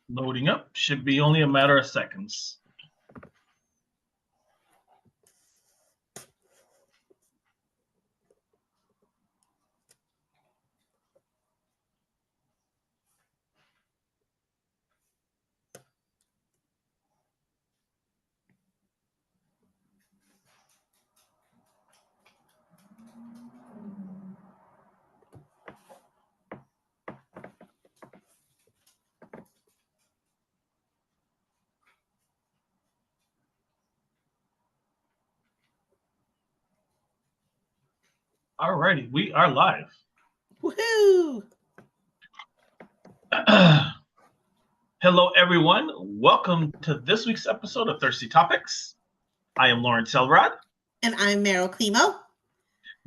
Loading up. Should be only a matter of seconds. Alrighty, we are live. Woohoo! Hello, everyone. Welcome to this week's episode of Thirsty Topics. I am Lawrence Elrod. And I'm Meryl Climo.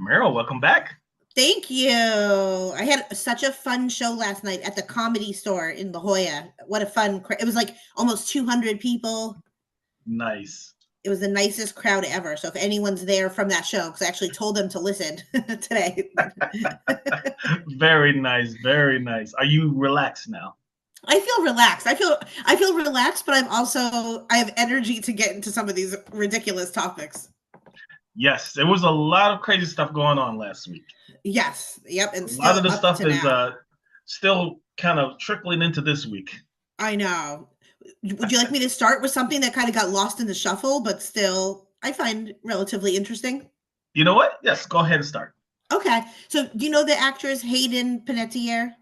Meryl, welcome back. Thank you. I had such a fun show last night at the Comedy Store in La Jolla. What a fun, it was like almost 200 people. Nice. It was the nicest crowd ever. So if anyone's there from that show, because I actually told them to listen today. Very nice, very nice. Are you relaxed now? I feel relaxed. I feel relaxed, but I have energy to get into some of these ridiculous topics. Yes, there was a lot of crazy stuff going on last week. Yes. Yep. And a lot of the stuff is still kind of trickling into this week. I know. Would you like me to start with something that kind of got lost in the shuffle, but still I find relatively interesting? You know what? Yes, go ahead and start. Okay. So do you know the actress Hayden Panettiere?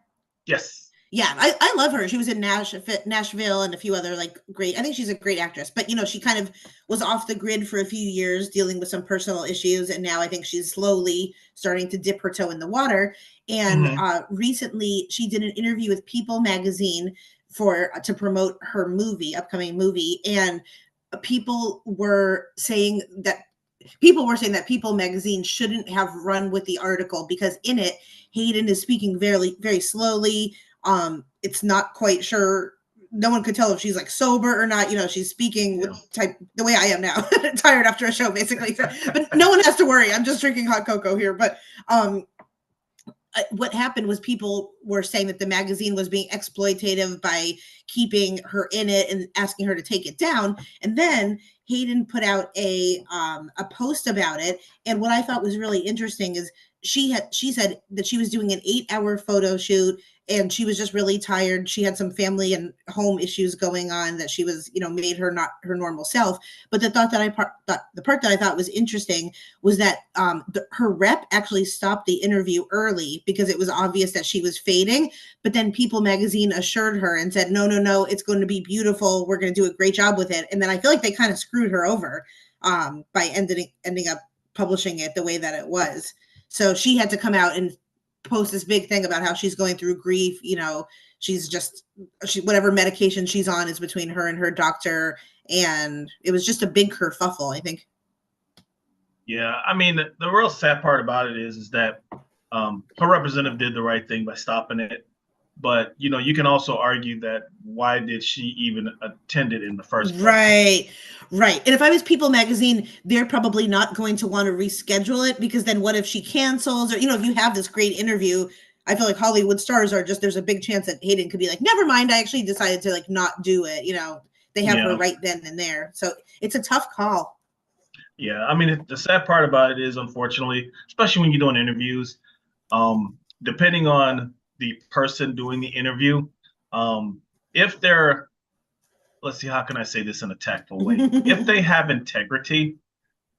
Yes. Yeah, I love her. She was in Nashville and a few other great, I think she's a great actress, but she kind of was off the grid for a few years dealing with some personal issues. And now I think she's slowly starting to dip her toe in the water. And recently she did an interview with People magazine to promote her upcoming movie. And people were saying that People magazine shouldn't have run with the article because in it, Hayden is speaking very, very slowly. It's not quite sure. No one could tell if she's sober or not. She's speaking the way I am now, tired after a show, basically. But no one has to worry. I'm just drinking hot cocoa here. But what happened was people were saying that the magazine was being exploitative by keeping her in it and asking her to take it down. And then Hayden put out a post about it. And what I thought was really interesting is she said that she was doing an 8-hour photo shoot and she was just really tired. She had some family and home issues going on that she was, made her not her normal self. But the part that I thought was interesting was that her rep actually stopped the interview early because it was obvious that she was fading. But then People magazine assured her and said, no, it's going to be beautiful. We're going to do a great job with it. And then I feel like they kind of screwed her over by ending up publishing it the way that it was. So she had to come out and post this big thing about how she's going through grief. Whatever medication she's on is between her and her doctor. And it was just a big kerfuffle, I think. Yeah, I mean, the real sad part about it is that her representative did the right thing by stopping it. But, you can also argue that why did she even attend it in the first place? Right. And if I was People magazine, they're probably not going to want to reschedule it because then what if she cancels? Or, if you have this great interview, I feel like Hollywood stars there's a big chance that Hayden could be like, never mind, I actually decided to not do it. They have her right then and there. So it's a tough call. Yeah. I mean, the sad part about it is, unfortunately, especially when you're doing interviews, depending on the person doing the interview, if they're, let's see, how can I say this in a tactful way? If they have integrity,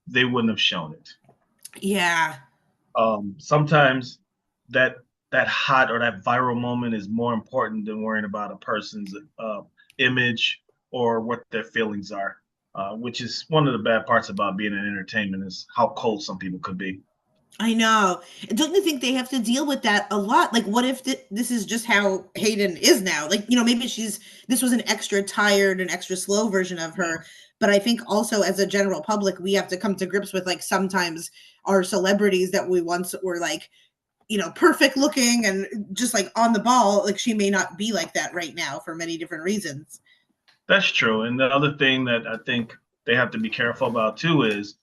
they wouldn't have shown it. Yeah. Sometimes that hot or that viral moment is more important than worrying about a person's image or what their feelings are, which is one of the bad parts about being in entertainment is how cold some people could be. I know. Don't you think they have to deal with that a lot? What if this is just how Hayden is now? Maybe this was an extra tired and extra slow version of her. But I think also as a general public, we have to come to grips with sometimes our celebrities that we once were perfect looking and just on the ball. She may not be like that right now for many different reasons. That's true. And the other thing that I think they have to be careful about too is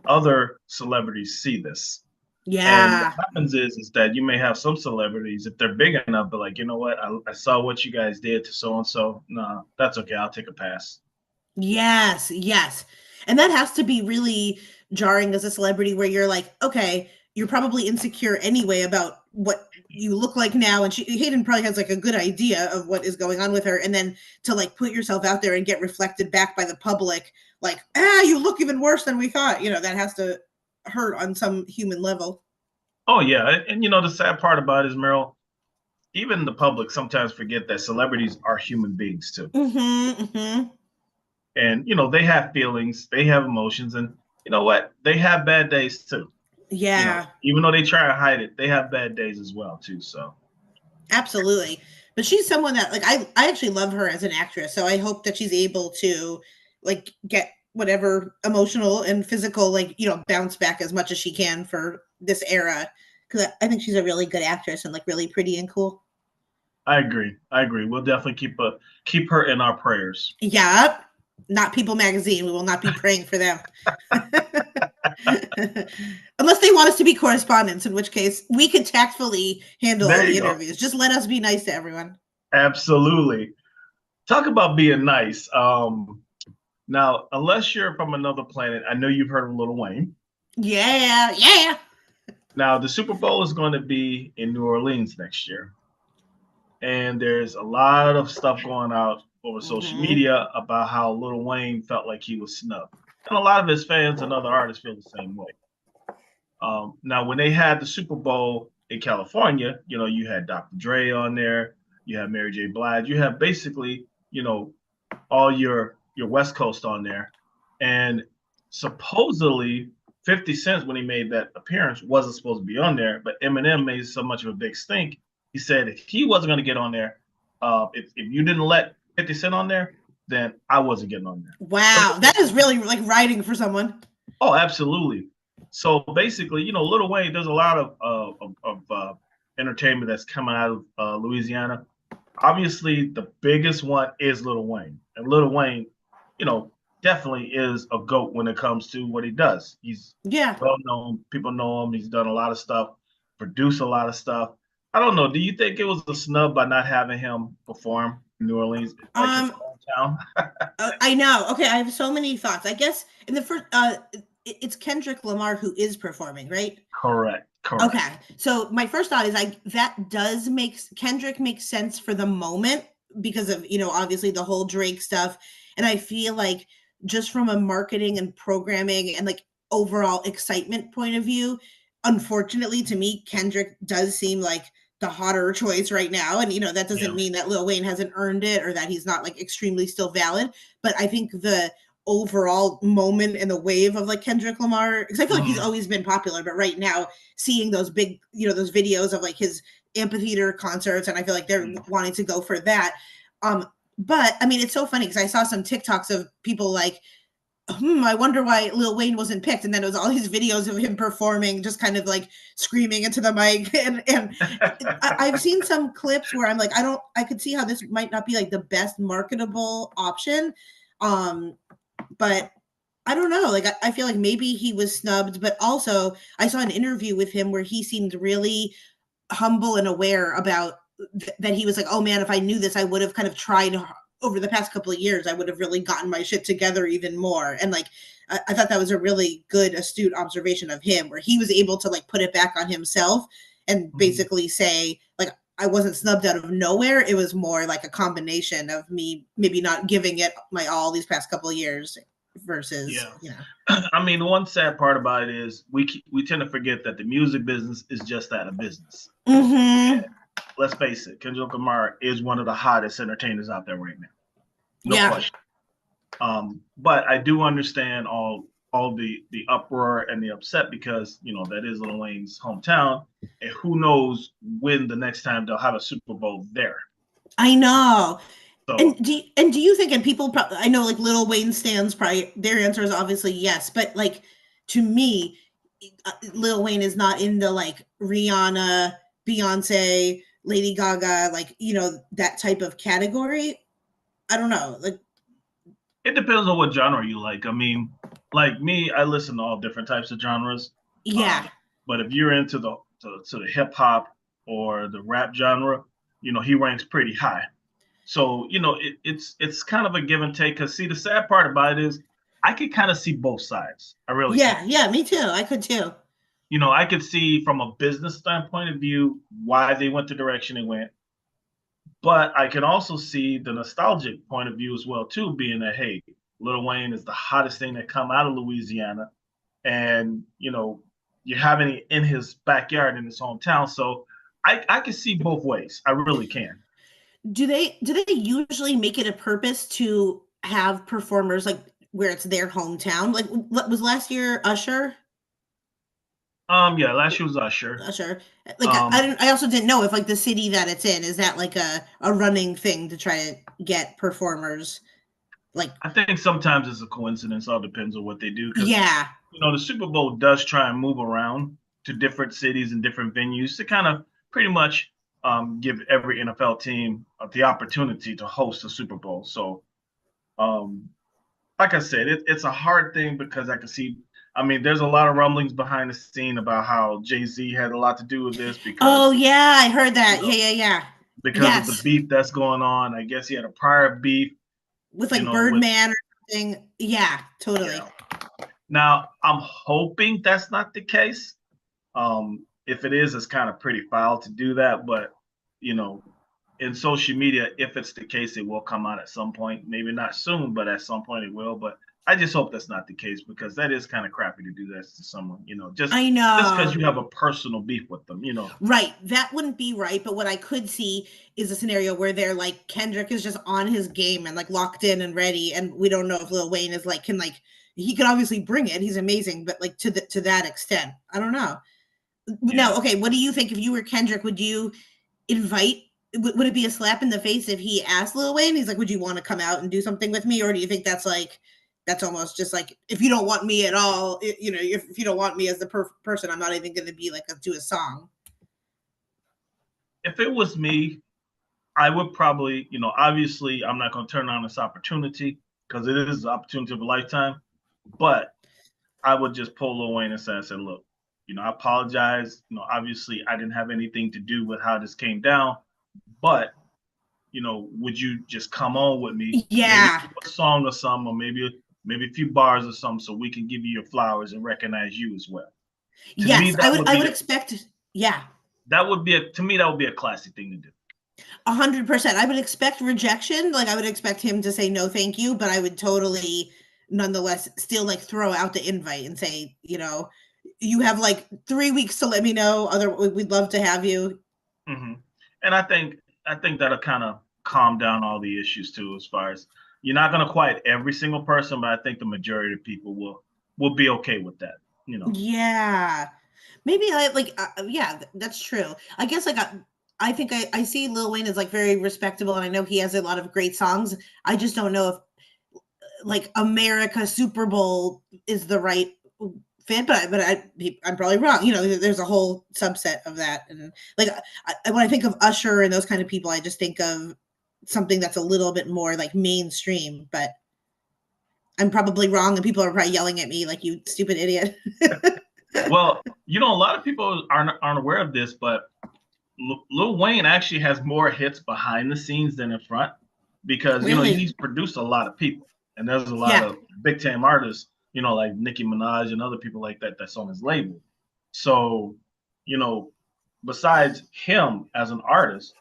other celebrities see this. And what Yeah. happens is that you may have some celebrities, if they're big enough, but like, you know what, I saw what you guys did to so and so. Nah, that's okay. I'll take a pass. Yes, yes. And that has to be really jarring as a celebrity where you're like, okay, you're probably insecure anyway about what you look like now. And Hayden probably has like a good idea of what is going on with her. And then to like put yourself out there and get reflected back by the public, like, you look even worse than we thought. That has to hurt on some human level. Oh yeah, and you know the sad part about it is, Meryl, even the public sometimes forget that celebrities are human beings too. Mm-hmm, mm-hmm. And you know they have feelings, they have emotions, and you know what, they have bad days too. You know, Yeah, even though they try to hide it, they have bad days as well too. So absolutely. But she's someone that like I actually love her as an actress. So I hope that she's able to like get whatever emotional and physical like, bounce back as much as she can for this era, cuz I think she's a really good actress and like really pretty and cool. I agree. I agree. We'll definitely keep her in our prayers. Yeah. Not People Magazine. We will not be praying for them. Unless they want us to be correspondents, in which case we could tactfully handle all There the you go. interviews. Just let us be nice to everyone. Absolutely. Talk about being nice. Now, unless you're from another planet, I know you've heard of Lil Wayne. Yeah, yeah. Now, the Super Bowl is going to be in New Orleans next year. And there's a lot of stuff going out over social Mm-hmm. media about how Lil Wayne felt like he was snubbed. And a lot of his fans and other artists feel the same way. Now, when they had the Super Bowl in California, you know, you had Dr. Dre on there, you had Mary J. Blige, you have basically, you know, all your West Coast on there. And supposedly 50 Cent, when he made that appearance, wasn't supposed to be on there, but Eminem made so much of a big stink. He said if he wasn't going to get on there, if you didn't let 50 Cent on there, then I wasn't getting on there. Wow, that is really like writing for someone. Oh, absolutely. So basically, you know, Lil Wayne, there's a lot of entertainment that's coming out of Louisiana. Obviously, the biggest one is Lil Wayne, and Lil Wayne, you know, definitely is a goat when it comes to what he does. He's Yeah. well known. People know him. He's done a lot of stuff, produced a lot of stuff. I don't know. Do you think it was a snub by not having him perform in New Orleans, like his Um, hometown? I know. Okay, I have so many thoughts. I guess in the first, it's Kendrick Lamar who is performing, right? Correct. Correct. Okay, so my first thought is like that does make Kendrick makes sense for the moment because of obviously the whole Drake stuff, and I feel like just from a marketing and programming and like overall excitement point of view, unfortunately to me, Kendrick does seem like the hotter choice right now, and that doesn't Yeah. mean that Lil Wayne hasn't earned it or that he's not like extremely still valid, but I think the overall moment and the wave of like Kendrick Lamar, because I feel like he's Mhm. always been popular, but right now seeing those big, those videos of like his amphitheater concerts, and I feel like they're Mhm. wanting to go for that. But I mean, it's so funny because I saw some TikToks of people like, I wonder why Lil Wayne wasn't picked, and then it was all these videos of him performing, just kind of like screaming into the mic, and I've seen some clips where I'm like, I could see how this might not be like the best marketable option, but I don't know. Like, I feel like maybe he was snubbed, but also I saw an interview with him where he seemed really humble and aware about that. He was like, "Oh man, if I knew this, I would have kind of tried over the past couple of years. I would have really gotten my shit together even more." And like, I thought that was a really good, astute observation of him, where he was able to like put it back on himself and Mhm. basically say, like, I wasn't snubbed out of nowhere. It was more like a combination of me maybe not giving it my all these past couple of years versus, Yeah. I mean, the one sad part about it is we tend to forget that the music business is just that, a business. Mm-hmm. Let's face it, Kendrick Lamar is one of the hottest entertainers out there right now, no Yeah. question. But I do understand all the uproar and the upset because you know that is Lil Wayne's hometown, and who knows when the next time they'll have a Super Bowl there. I know. And So do you think, and people probably, I know like Little Wayne stands probably their answer is obviously yes, but like to me, Lil Wayne is not in the like Rihanna, Beyonce, Lady Gaga, like that type of category. I don't know, like it depends on what genre you like. I mean, like me, I listen to all different types of genres. yeah, But if you're into the hip hop or the rap genre, he ranks pretty high. So it's kind of a give and take. Cause see, the sad part about it is I could kind of see both sides. I really can. Yeah, me too. I could too. I could see from a business standpoint of view why they went the direction they went, but I can also see the nostalgic point of view as well too, being that hey, Lil Wayne is the hottest thing that come out of Louisiana, and you're having it in his backyard in his hometown. So I can see both ways. I really can. Do they usually make it a purpose to have performers like where it's their hometown? Like what was last year Usher? Yeah, last year was Usher. Usher. Like Um, I also didn't know if like the city that it's in is that like a running thing to try to get performers like I think sometimes it's a coincidence. All depends on what they do because yeah. the Super Bowl does try and move around to different cities and different venues to kind of pretty much give every NFL team the opportunity to host a Super Bowl. So, um, like I said, it's a hard thing because I can see. I mean, there's a lot of rumblings behind the scene about how Jay-Z had a lot to do with this Oh because yeah, I heard you that. know Yeah. because of the Yes. beef that's going on. I guess he had a prior beef, With like with Birdman or something. Yeah, totally. yeah. Now, I'm hoping that's not the case. If it is, it's kind of pretty foul to do that. But, you know, in social media, if it's the case, it will come out at some point. Maybe not soon, but at some point it will. But I just hope that's not the case because that is kind of crappy to do that to someone, I just because know. you have a personal beef with them. Right. That wouldn't be right. But what I could see is a scenario where they're like Kendrick is just on his game and like locked in and ready. And we don't know if Lil Wayne is like can like he can obviously bring it. He's amazing, but like to that extent. I don't know. No, Yeah. okay. What do you think if you were Kendrick? Would you invite would it be a slap in the face if he asked Lil Wayne? He's like, would you want to come out and do something with me? Or do you think that's like that's almost just like if you don't want me at all, if you don't want me as the person, I'm not even going to be like do a song. If it was me, I would probably, obviously, I'm not going to turn on this opportunity because it is the opportunity of a lifetime. But I would just pull Lil Wayne aside and say, look, I apologize. Obviously, I didn't have anything to do with how this came down. But, would you just come on with me? Maybe Yeah. a song or something, or maybe a few bars or something, so we can give you your flowers and recognize you as well. To me, Yes, I would expect. Yeah, to me that would be a classy thing to do. 100%. I would expect rejection. Like I would expect him to say no, thank you. But I would totally, nonetheless, still like throw out the invite and say, you have like 3 weeks to let me know. We'd love to have you. Hmm. And I think that'll kind of calm down all the issues too, as far as you're not going to quiet every single person, but I think the majority of people will be okay with that. You know. Yeah. Maybe I like yeah, that's true. I guess like I think I see Lil Wayne as like very respectable and I know he has a lot of great songs. I just don't know if like America Super Bowl is the right fit, I'm probably wrong. There's a whole subset of that, and like when I think of Usher and those kind of people, I just think of something that's a little bit more like mainstream. But I'm probably wrong, and people are probably yelling at me like you stupid idiot. Well, a lot of people aren't aware of this, but Lil Wayne actually has more hits behind the scenes than in front because Really? he's produced a lot of people, and there's a lot Yeah. of big time artists, like Nicki Minaj and other people like that that's on his label. So, you know, besides him as an artist,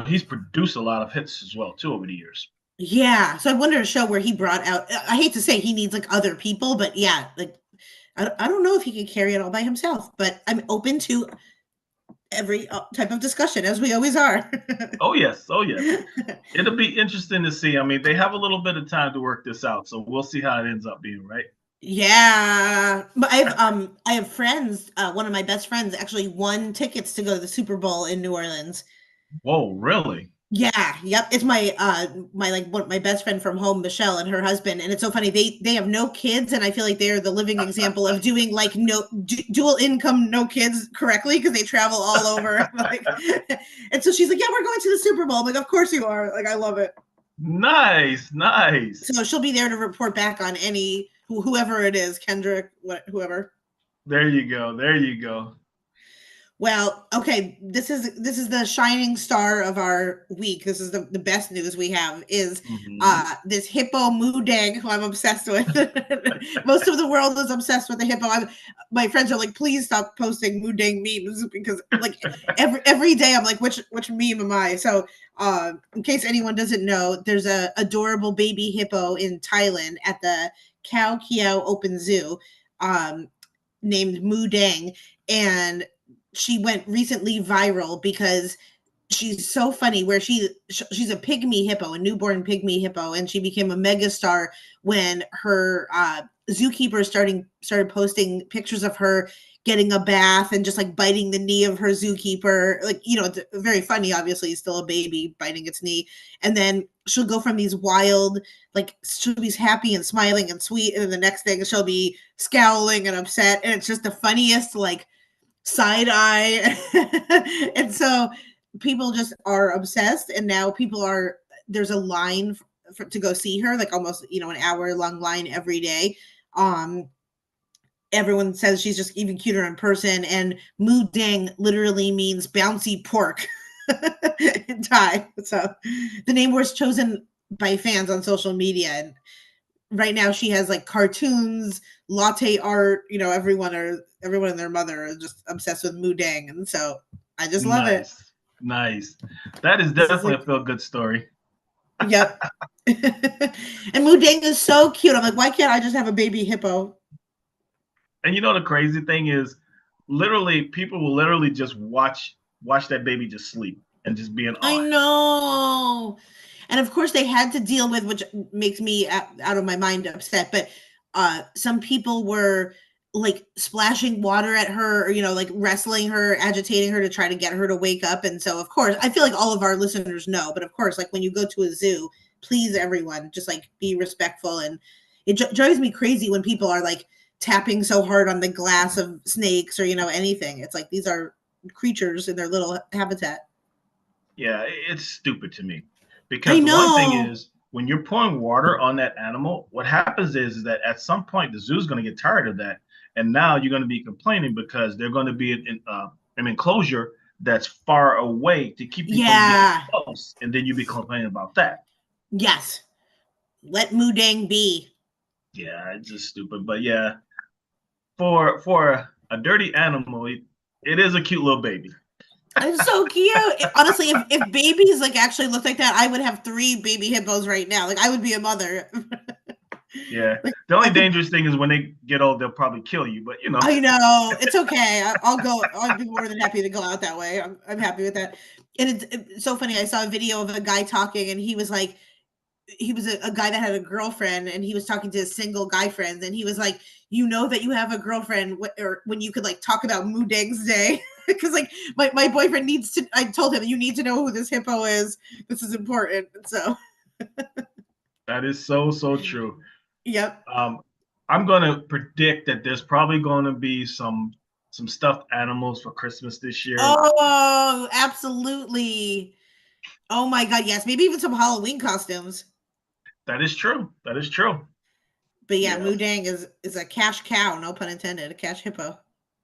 he's produced a lot of hits as well too over the years. Yeah. So I wanted a show where he brought out, I hate to say he needs like other people, but yeah, like I don't know if he could carry it all by himself, but I'm open to every type of discussion as we always are. Oh yes, oh yes. It'll be interesting to see. I mean, they have a little bit of time to work this out, so we'll see how it ends up being, right? Yeah, but I have friends. One of my best friends actually won tickets to go to the Super Bowl in New Orleans. Whoa, really? Yeah, yep. It's my best friend from home, Michelle, and her husband. And it's so funny. They have no kids, and I feel like they're the living example of doing like no dual income, no kids correctly because they travel all over. Like, and so she's like, "Yeah, we're going to the Super Bowl." I'm like, "Of course you are!" Like, I love it. Nice, nice. So she'll be there to report back on any whoever it is, Kendrick, whoever. There you go. There you go. Well, okay, this is the shining star of our week. This is the best news we have is Hmm. this hippo Moo Deng, who I'm obsessed with. Most of the world is obsessed with the hippo. My friends are like, please stop posting Moo Deng memes because like every day I'm like, which meme am I? So in case anyone doesn't know, there's a adorable baby hippo in Thailand at the Khao Kiao Open Zoo, um, named Moo Deng, and she went recently viral because she's so funny where she's a pygmy hippo, a newborn pygmy hippo, and she became a megastar when her zookeeper started posting pictures of her getting a bath and just like biting the knee of her zookeeper, like, you know, it's very funny, obviously still a baby biting its knee, and then she'll go from these wild, like she'll be happy and smiling and sweet, and then the next thing she'll be scowling and upset, and it's just the funniest like side eye. And so people just are obsessed, and now people are, there's a line to go see her, like almost, you know, an hour long line every day. um Everyone says she's just even cuter in person, and Moo Deng literally means bouncy pork in Thai. So the name was chosen by fans on social media, and right now she has like cartoons, latte art, you know, everyone and their mother are just obsessed with Moo Dang, and so I just love it. Nice, nice. That is This is definitely like, a feel good story. yep. And Moo Dang is so cute. I'm like, why can't I just have a baby hippo? And you know the crazy thing is, literally, people will literally just watch that baby just sleep and just be in I awe. know. And of course they had to deal with, which makes me out of my mind upset, but some people were like splashing water at her, or, you know, like wrestling her, agitating her to try to get her to wake up. And so of course, I feel like all of our listeners know, but of course, like when you go to a zoo, please everyone just like be respectful. And it drives me crazy when people are like tapping so hard on the glass of snakes, or, you know, anything. It's like these are creatures in their little habitat. Yeah, it's stupid to me I because the one thing know. is when you're pouring water on that animal, what happens is that at some point the zoo's going to get tired of that, and now you're going to be complaining because they're going to be an enclosure that's far away to keep you from getting Yeah. close, and then you be complaining about that. Yes. Let Mudang be. Yeah, it's just stupid. But yeah, for a dirty animal, it is a cute little baby. It's so cute. Honestly, if babies like actually looked like that, I would have three baby hippos right now. Like I would be a mother. Yeah, Like the I only could. dangerous thing is when they get old, they'll probably kill you. But you know, I know it's okay. I'll go. I'd be more than happy to go out that way. I'm happy with that. And it's so funny. I saw a video of a guy talking, and he was like, he was a guy that had a girlfriend, and he was talking to his single guy friends, and he was like, you know that you have a girlfriend or when you could like talk about Moodeg's day. Because like my boyfriend needs to, I told him, you need to know who this hippo is, this is important. And so that is so true. yep. Um, I'm gonna predict that there's probably gonna be some stuffed animals for Christmas this year. Oh, absolutely. Oh my god, yes, maybe even some Halloween costumes. That is true. That is true. But yeah, Yes. Moodang is a cash cow, no pun intended, a cash hippo.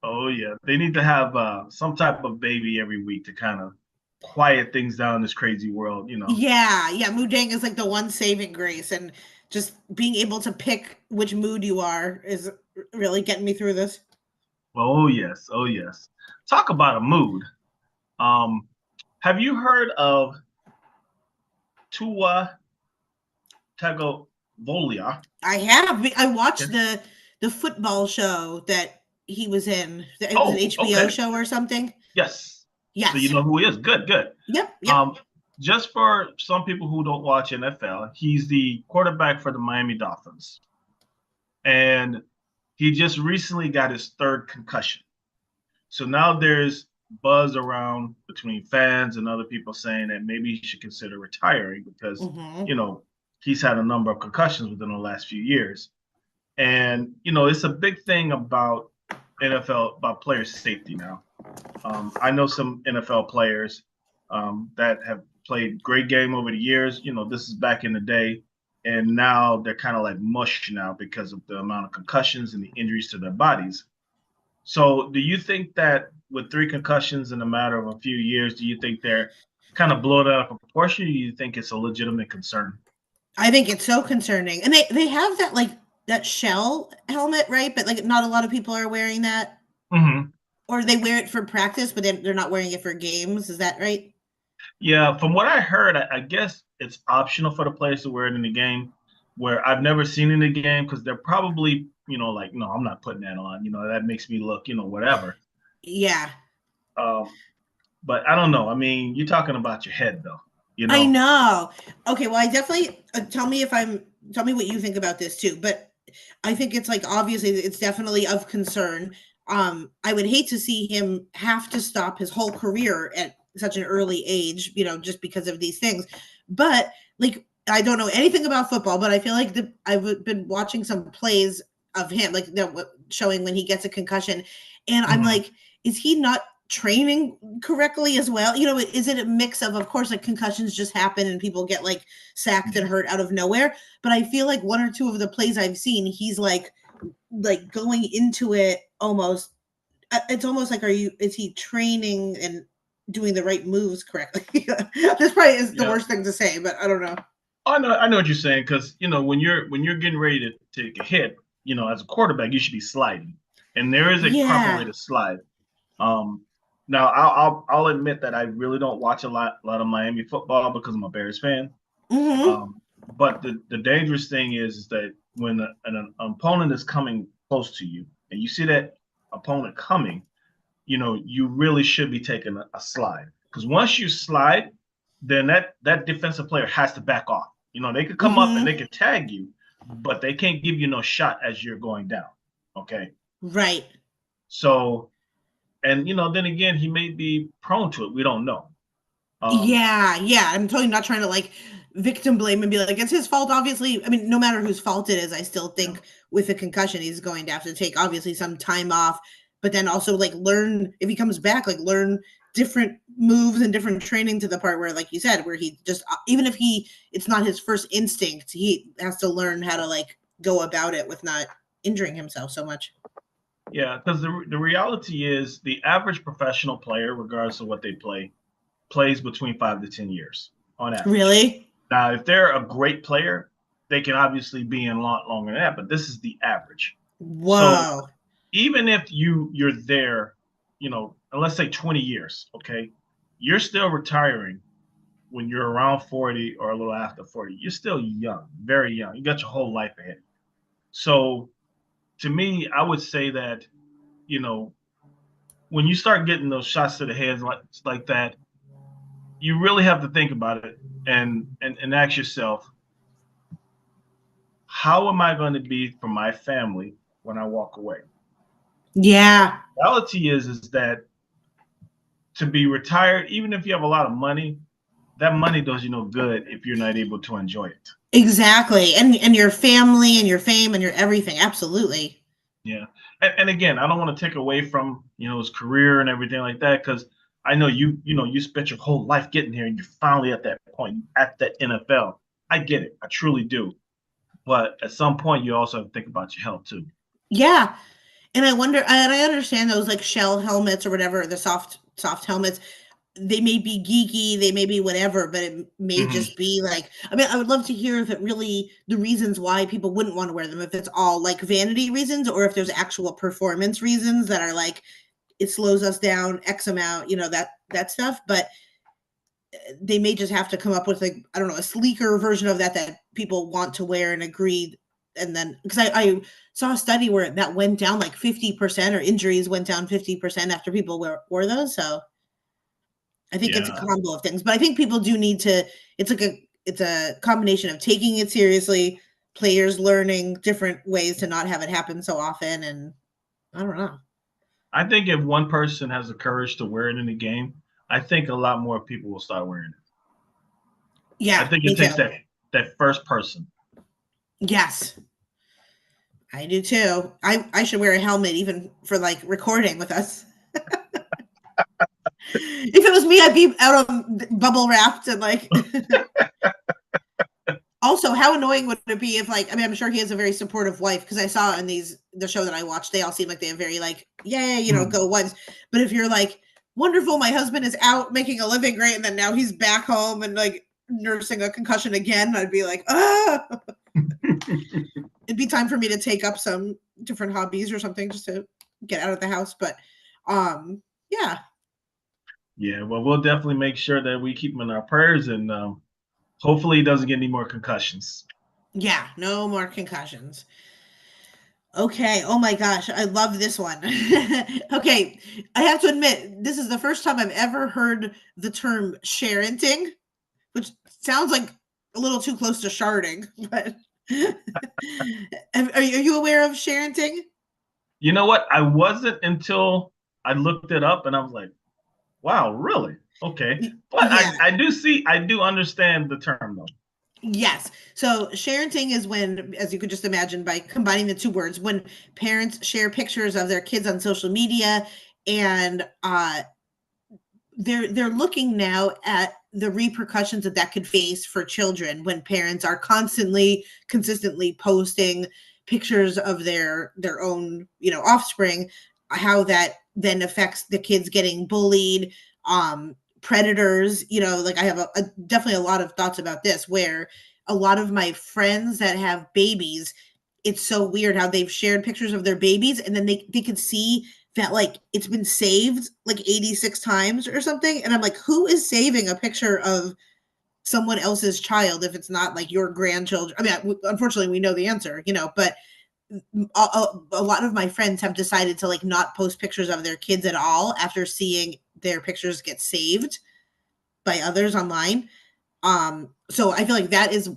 Oh yeah. They need to have some type of baby every week to kind of quiet things down in this crazy world. You know. Yeah, yeah, mood dang is like the one saving grace, and just being able to pick which mood you are is really getting me through this. Oh yes. Oh yes. Talk about a mood. Um, have you heard of Tua Tagovailoa? I have. I watched Okay. the football show that he was in. It was an Oh, HBO okay. show or something. Yes. So you Yes. know who he is. Good, good. Yep. Yep. Um, just for some people who don't watch NFL, he's the quarterback for the Miami Dolphins. And he just recently got his third concussion. So now there's buzz around between fans and other people saying that maybe he should consider retiring because, Hmm. you know, he's had a number of concussions within the last few years. And, you know, it's a big thing about NFL, about player safety now. I know some NFL players that have played great game over the years. You know, this is back in the day, and now they're kind of like mush now because of the amount of concussions and the injuries to their bodies. So do you think that with three concussions in a matter of a few years, do you think they're kind of blowing out of proportion? Or do you think it's a legitimate concern? I think it's so concerning. And they have that like that shell helmet, right? But like not a lot of people are wearing that. Hmm. Or they wear it for practice, but they're not wearing it for games. Is that right? Yeah, from what I heard, I guess it's optional for the players to wear it in the game. Where I've never seen in the game because they're probably, like, no, I'm not putting that on. That makes me look, whatever. Yeah. Um, but I don't know. I mean, you're talking about your head, though. You I know. know. Okay, well, I definitely tell me what you think about this too. But I think it's like obviously it's definitely of concern. I would hate to see him have to stop his whole career at such an early age, just because of these things. But like I don't know anything about football, but I feel like I've been watching some plays of him, like showing when he gets a concussion, and I'm Mhm. like, is he not training correctly as well? Is it a mix of course, like concussions just happen and people get like sacked and hurt out of nowhere. But I feel like one or two of the plays I've seen, he's like going into it almost. It's almost like, is he training and doing the right moves correctly? This probably is the Yeah. worst thing to say, but I don't know. I know what you're saying because when you're getting ready to take a hit, as a quarterback, you should be sliding, and there is a proper way Yeah. to slide. Um, Now I'll admit that I really don't watch a lot of Miami football because I'm a Bears fan. Mm-hmm. But the dangerous thing is that when an opponent is coming close to you and you see that opponent coming, you really should be taking a slide because once you slide, then that defensive player has to back off. They could come up and they Mm-hmm. could tag you, but they can't give you no shot as you're going down. Okay, Right. so and then again, he may be prone to it. We don't know. Um, Yeah, yeah. I'm totally not trying to like victim blame and be like, it's his fault. Obviously, I mean, no matter whose fault it is, I still yeah, think with a concussion, he's going to have to take obviously some time off, but then also like learn if he comes back, like learn different moves and different training to the part where, like you said, where he just, even if it's not his first instinct, he has to learn how to like go about it with not injuring himself so much. yeah, because the reality is the average professional player, regardless of what they play, plays between 5 to 10 years on average. Really? Now, if they're a great player, they can obviously be in a lot longer than that, but this is the average. So Whoa. even if you're there, and let's say 20 years, okay, you're still retiring when you're around 40 or a little after 40. You're still young, very young. You got your whole life ahead. So to me, I would say that, you know, when you start getting those shots to the head like that, you really have to think about it and ask yourself, how am I going to be for my family when I walk away? Yeah. The reality is that to be retired, even if you have a lot of money, that money does you no good if you're not able to enjoy it. Exactly. And your family and your fame and your everything. Absolutely. Yeah. And again, I don't want to take away from, his career and everything like that, because I know you spent your whole life getting here and you're finally at that point, at that NFL. I get it. I truly do. But at some point, you also have to think about your health too. Yeah. And I understand those like shell helmets or whatever, the soft helmets. They may be geeky, they may be whatever, but it may Hmm. just be like, I mean, I would love to hear if it really the reasons why people wouldn't want to wear them, if it's all like vanity reasons or if there's actual performance reasons that are like it slows us down X amount, that stuff. But they may just have to come up with like, I don't know, a sleeker version of that people want to wear and agree. And then because I saw a study where that went down like 50% or injuries went down 50% after people wore those. So I think it's a Yeah. combo of things. But I think people do need to, it's a combination of taking it seriously, players learning different ways to not have it happen so often. And I don't know. I think if one person has the courage to wear it in the game, I think a lot more people will start wearing it. I Yeah, think me it too. takes that first person. Yes. I do too. I should wear a helmet even for like recording with us. If it was me, I'd be out of bubble wrapped and like. Also, how annoying would it be if like, I mean, I'm sure he has a very supportive wife because I saw in these the show that I watched, they all seem like they have very like, yay, you know, Mm. go ones. But if you're like, wonderful, my husband is out making a living great, and then now he's back home and like nursing a concussion again, I'd be like, ah. It'd be time for me to take up some different hobbies or something just to get out of the house. But yeah. Yeah, well, we'll definitely make sure that we keep him in our prayers, and hopefully he doesn't get any more concussions. Yeah, no more concussions. Okay. Oh my gosh, I love this one. Okay, I have to admit, this is the first time I've ever heard the term sharenting, which sounds like a little too close to sharding, but are you aware of sharenting? You know what? I wasn't until I looked it up, and I was like, wow, really? Okay. But Yeah. I do understand the term though. Yes. So sharenting is when, as you could just imagine, by combining the two words, when parents share pictures of their kids on social media, and they're looking now at the repercussions that that could face for children when parents are consistently posting pictures of their own, you know, offspring, how that then affects the kids getting bullied, predators, you know, like I have definitely a lot of thoughts about this, where a lot of my friends that have babies, it's so weird how they've shared pictures of their babies, and then they could see that like it's been saved like 86 times or something, and I'm like, who is saving a picture of someone else's child if it's not like your grandchildren? I mean, unfortunately we know the answer, you know, but a lot of my friends have decided to like not post pictures of their kids at all after seeing their pictures get saved by others online. So I feel like that is,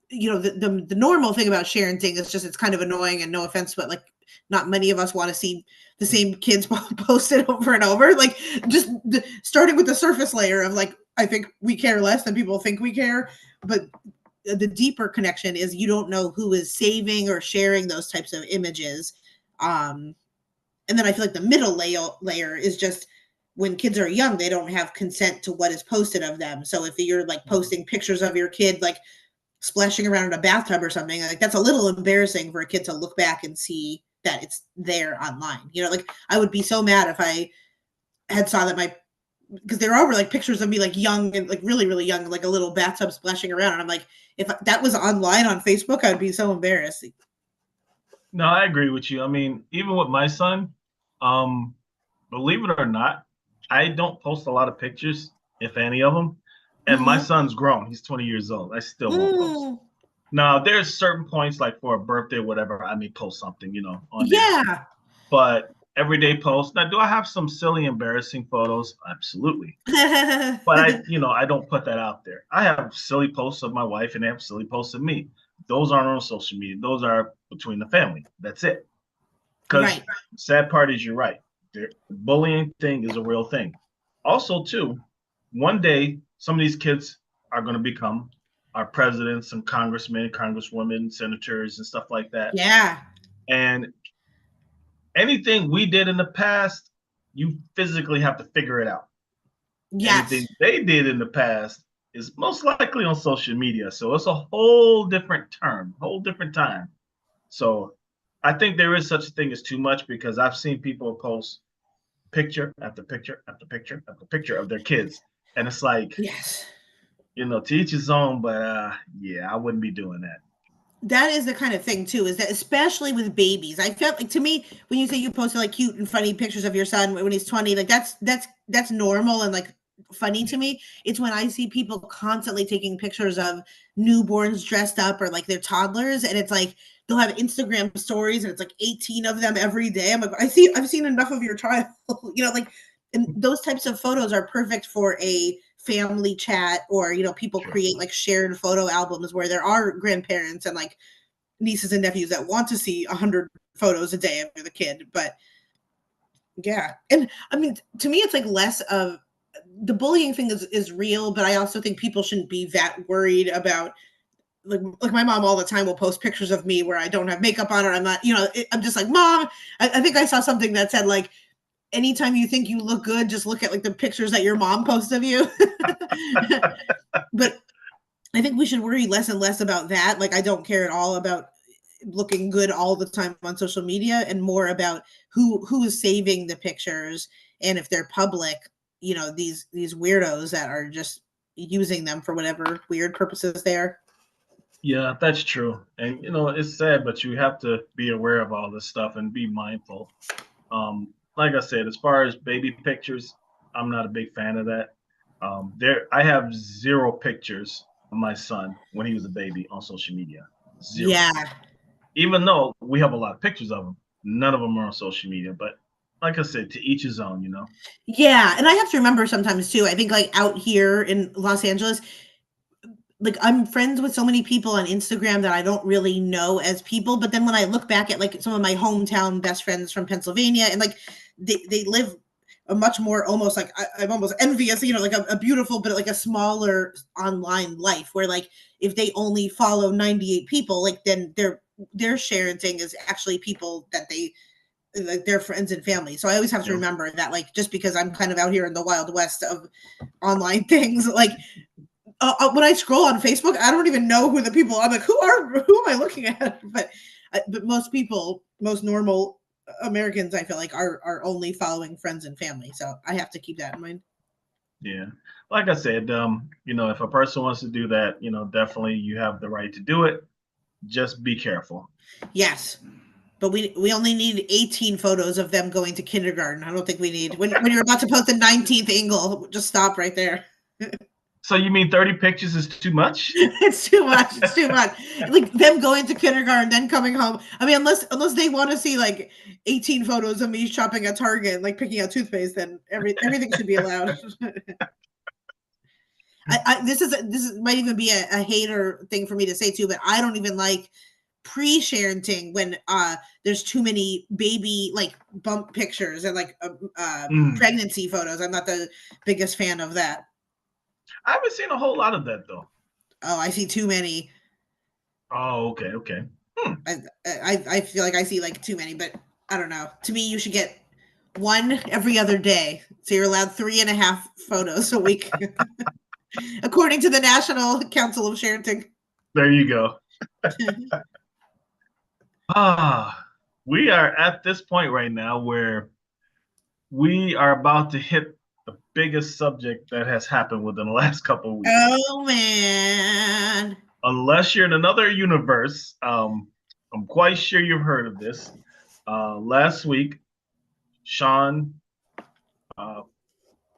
you know, the normal thing about sharing things is just it's kind of annoying, and no offense, but like not many of us want to see the same kids posted over and over. Like just starting with the surface layer of like, I think we care less than people think we care, but the deeper connection is you don't know who is saving or sharing those types of images. And then I feel like the middle layer is just when kids are young, they don't have consent to what is posted of them. So if you're like posting pictures of your kid like splashing around in a bathtub or something, like that's a little embarrassing for a kid to look back and see that it's there online. You know, like I would be so mad if I had saw that because there are like pictures of me like young and like really, really young, like a little bathtub splashing around. And I'm like, if that was online on Facebook, I'd be so embarrassed. No, I agree with you. I mean, even with my son, um, believe it or not, I don't post a lot of pictures, if any of them. And my Mm-hmm. son's grown. He's 20 years old. I still won't post. Mm, Now, there's certain points like for a birthday, whatever, I may post something, you know, on there. yeah. But everyday posts. Now, do I have some silly, embarrassing photos? Absolutely. But I don't put that out there. I have silly posts of my wife, and they have silly posts of me. Those aren't on social media. Those are between the family. That's it. Because Right. sad part is you're right. The bullying thing is a real thing. Also, too, one day some of these kids are going to become our presidents and congressmen, congresswomen, senators, and stuff like that. Yeah. And anything we did in the past, you physically have to figure it out. Yes. Anything they did in the past is most likely on social media. So it's a whole different term, whole different time. So I think there is such a thing as too much, because I've seen people post picture after picture after picture after picture of their kids. And it's like, Yes. to each his own, but yeah, I wouldn't be doing that. That is the kind of thing too, is that especially with babies. I felt like, to me, when you say you posted like cute and funny pictures of your son when he's 20, like that's normal and like funny to me. It's when I see people constantly taking pictures of newborns dressed up or like their toddlers, and it's like they'll have Instagram stories and it's like 18 of them every day. I'm like, I've seen enough of your child. Like, and those types of photos are perfect for a family chat, or people Sure. create like shared photo albums where there are grandparents and like nieces and nephews that want to see 100 photos a day of the kid. But yeah, and I mean, to me it's like less of the bullying thing is real, but I also think people shouldn't be that worried about like my mom all the time will post pictures of me where I don't have makeup on, or I'm not, I'm just like, Mom, I think I saw something that said like, anytime you think you look good, just look at like the pictures that your mom posts of you. But I think we should worry less and less about that. Like, I don't care at all about looking good all the time on social media, and more about who is saving the pictures, and if they're public, you know, these weirdos that are just using them for whatever weird purposes they are. Yeah, that's true. And it's sad, but you have to be aware of all this stuff and be mindful. Like I said, as far as baby pictures, I'm not a big fan of that. I have zero pictures of my son when he was a baby on social media. Zero. Yeah. Even though we have a lot of pictures of him, none of them are on social media. But like I said, to each his own, Yeah, and I have to remember sometimes too. I think like out here in Los Angeles, like I'm friends with so many people on Instagram that I don't really know as people, but then when I look back at like some of my hometown best friends from Pennsylvania, and like they live a much more, almost like I'm almost envious, you know, like a beautiful but like a smaller online life, where like if they only follow 98 people, like then their sharing thing is actually people that they like their friends and family. So I always have to Yeah. remember that, like, just because I'm kind of out here in the wild west of online things, like when I scroll on Facebook, I don't even know who the people are. I'm like, who am I looking at? But most people, most normal Americans, I feel like are only following friends and family. So I have to keep that in mind. Yeah. Like I said, if a person wants to do that, definitely you have the right to do it. Just be careful. Yes. But we only need 18 photos of them going to kindergarten. I don't think we need when you're about to post the 19th angle, just stop right there. So you mean 30 pictures is too much? It's too much. It's too much. Like them going to kindergarten, then coming home. I mean, unless they want to see like 18 photos of me shopping at Target and like picking out toothpaste, then everything should be allowed. This might even be a hater thing for me to say too, but I don't even like pre-sharing when there's too many baby like bump pictures and like pregnancy photos. I'm not the biggest fan of that. I haven't seen a whole lot of that though. Oh, I see too many. Oh, okay. I feel like I see like too many, but I don't know. To me, you should get one every other day. So you're allowed 3.5 photos a week, according to the National Council of Sharing. There you go. We are at this point right now where we are about to hit the biggest subject that has happened within the last couple of weeks. Oh man. Unless you're in another universe, I'm quite sure you've heard of this. Last week, Sean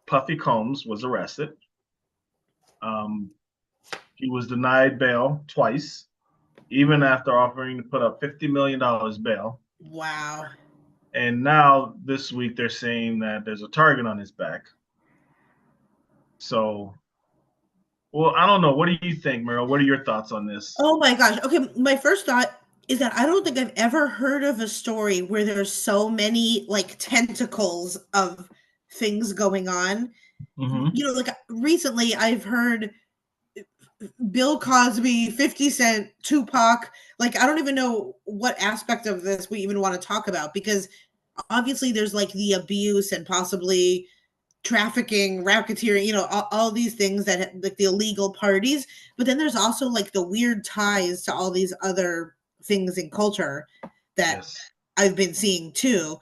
Puffy Combs was arrested. He was denied bail twice, even after offering to put up $50 million bail. Wow. And now this week they're saying that there's a target on his back. So, well, I don't know. What do you think, Meryl? What are your thoughts on this? Oh my gosh. Okay, my first thought is that I don't think I've ever heard of a story where there's so many like tentacles of things going on. Mm-hmm. You know, like recently I've heard Bill Cosby, 50 Cent, Tupac. Like, I don't even know what aspect of this we even want to talk about, because obviously there's like the abuse and possibly trafficking, racketeering, you know, all these things that like the illegal parties. But then there's also like the weird ties to all these other things in culture that Yes. I've been seeing too.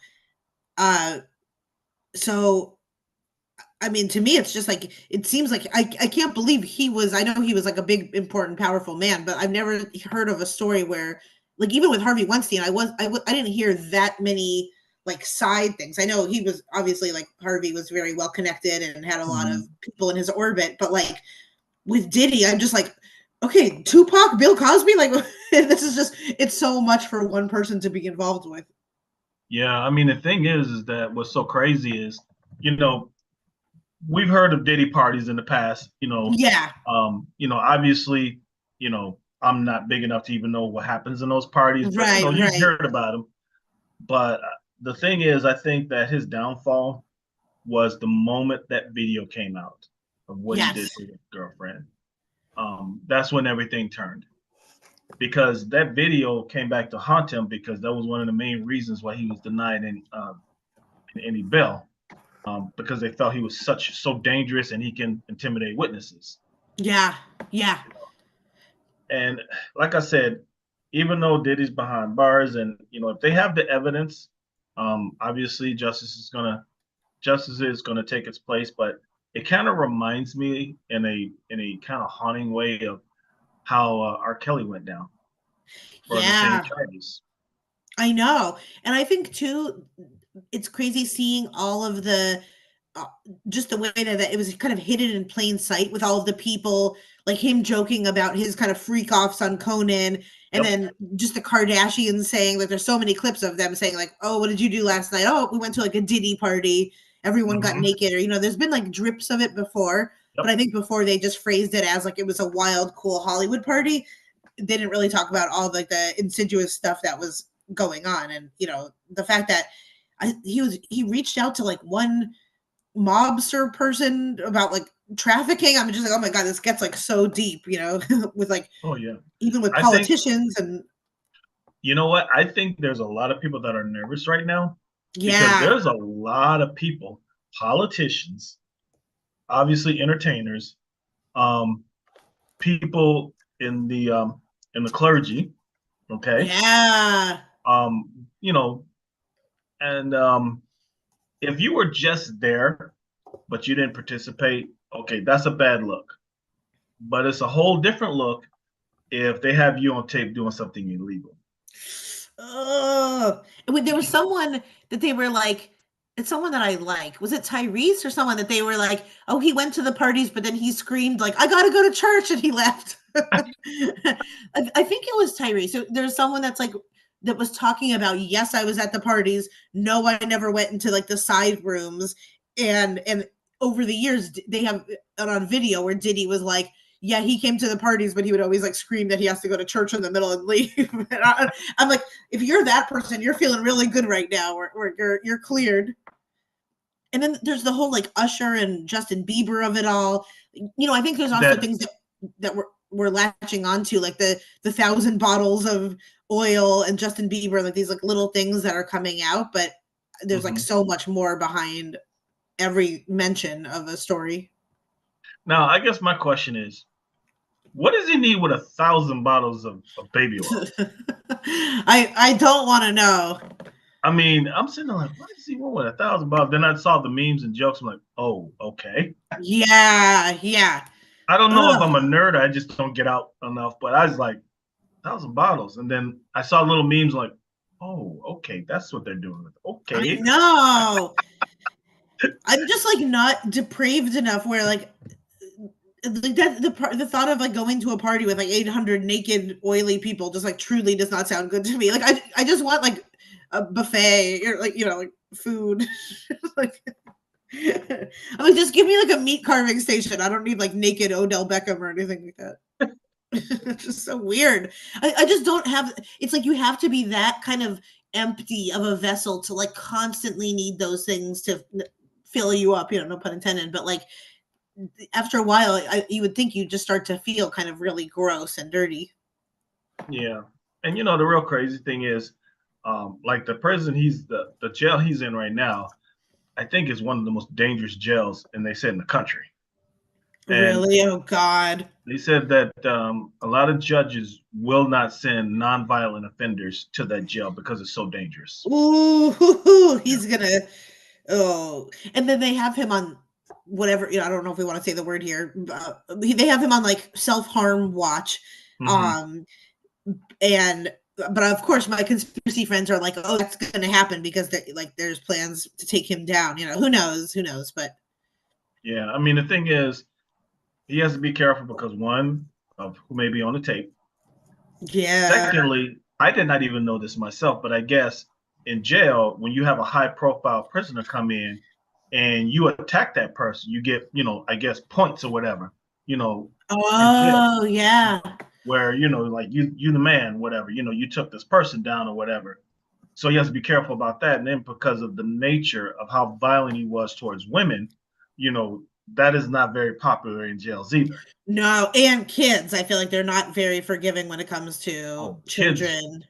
So I mean, to me, it's just like it seems like I can't believe he was. I know he was like a big, important, powerful man, but I've never heard of a story where, like, even with Harvey Weinstein, I didn't hear that many like side things. I know he was obviously like Harvey was very well connected and had a lot of people in his orbit, but like with Diddy, I'm just like, okay, Tupac, Bill Cosby, like this is just it's so much for one person to be involved with. Yeah, I mean the thing is that what's so crazy is, we've heard of Diddy parties in the past, Yeah. Obviously, I'm not big enough to even know what happens in those parties, but Right, you've right. heard about them. But the thing is, I think that his downfall was the moment that video came out of what he did Yes. to his girlfriend. That's when everything turned, because that video came back to haunt him, because that was one of the main reasons why he was denied any bail. Because they felt he was so dangerous and he can intimidate witnesses. Yeah. Yeah. And like I said, even though Diddy's behind bars, and if they have the evidence, obviously justice is gonna take its place. But it kind of reminds me in a kind of haunting way of how R. Kelly went down for the same Yeah, charges. I know. And I think too, it's crazy seeing all of the uh, just the way that it was kind of hidden in plain sight with all of the people, like him joking about his kind of freak offs on Conan, and Yep. then just the Kardashians saying, like, there's so many clips of them saying, like, oh, what did you do last night? Oh, we went to like a Diddy party. Everyone got Hmm. naked, or there's been like drips of it before, but Yep. I think before they just phrased it as like it was a wild, cool Hollywood party. They didn't really talk about all like the insidious stuff that was going on, and the fact that he reached out to like one mobster person about like trafficking. I'm just like, oh my god, this gets like so deep, with like Oh yeah. even with I think politicians and you know what? I think there's a lot of people that are nervous right now because yeah, there's a lot of people, politicians, obviously entertainers, um, people in the clergy, okay? yeah. Um, you know, and if you were just there but you didn't participate, okay, that's a bad look. But it's a whole different look if they have you on tape doing something illegal. Oh, there was someone that they were like, it's someone that I like. Was it Tyrese or someone that they were like, oh, he went to the parties, but then he screamed like, I gotta go to church, and he left. I think it was Tyrese. So there's someone that's like that was talking about, yes, I was at the parties. No, I never went into like the side rooms. And over the years, they have it on video where Diddy was like, yeah, he came to the parties, but he would always like scream that he has to go to church in the middle and leave. And I'm like, if you're that person, you're feeling really good right now, where you're cleared. And then there's the whole like Usher and Justin Bieber of it all. I think there's also That things that we're latching onto, like the 1,000 bottles of oil and Justin Bieber, like these like little things that are coming out, but there's like mhm. so much more behind every mention of a story. Now, I guess my question is, what does he need with 1,000 bottles of baby oil? I don't want to know. I mean, I'm sitting there like, what does he want with 1,000 bottles? Then I saw the memes and jokes. I'm like, oh, okay. Yeah, yeah. I don't know if Ugh. I'm a nerd. I just don't get out enough. But I was like, 1,000 bottles, and then I saw little memes like, oh, okay, that's what they're doing. I Okay. know. I'm just like not depraved enough where like that the thought of like going to a party with like 800 naked oily people just like truly does not sound good to me. Like I just want like a buffet or like like food. Like I'm like, just give me like a meat carving station. I don't need like naked Odell Beckham or anything like that. It's just so weird. I just don't have, it's like you have to be that kind of empty of a vessel to like constantly need those things to fill you up, no pun intended, but like after a while, you would think you just start to feel kind of really gross and dirty. Yeah. And the real crazy thing is, like the prison the jail he's in right now, I think is one of the most dangerous jails, and they said in the country. And Really? Oh God. they said that a lot of judges will not send nonviolent offenders to that jail because it's so dangerous. Ooh, Yeah. he's gonna. Oh, and then they have him on whatever. I don't know if we want to say the word here. They have him on like self harm watch. Hmm. Um, and but of course, my conspiracy friends are like, "Oh, that's going to happen because like there's plans to take him down." Who knows? Who knows? But Yeah. I mean, the thing is, he has to be careful because one of who may be on the tape. yeah. Secondly, I did not even know this myself, but I guess in jail, when you have a high profile prisoner come in and you attack that person, you get, I guess points or whatever, in jail, Oh, yeah. where, like you the man, whatever, you took this person down or whatever. So he has to be careful about that. And then because of the nature of how violent he was towards women, you know, that is not very popular in jails either. No, and kids. I feel like they're not very forgiving when it comes to Oh, kids, children.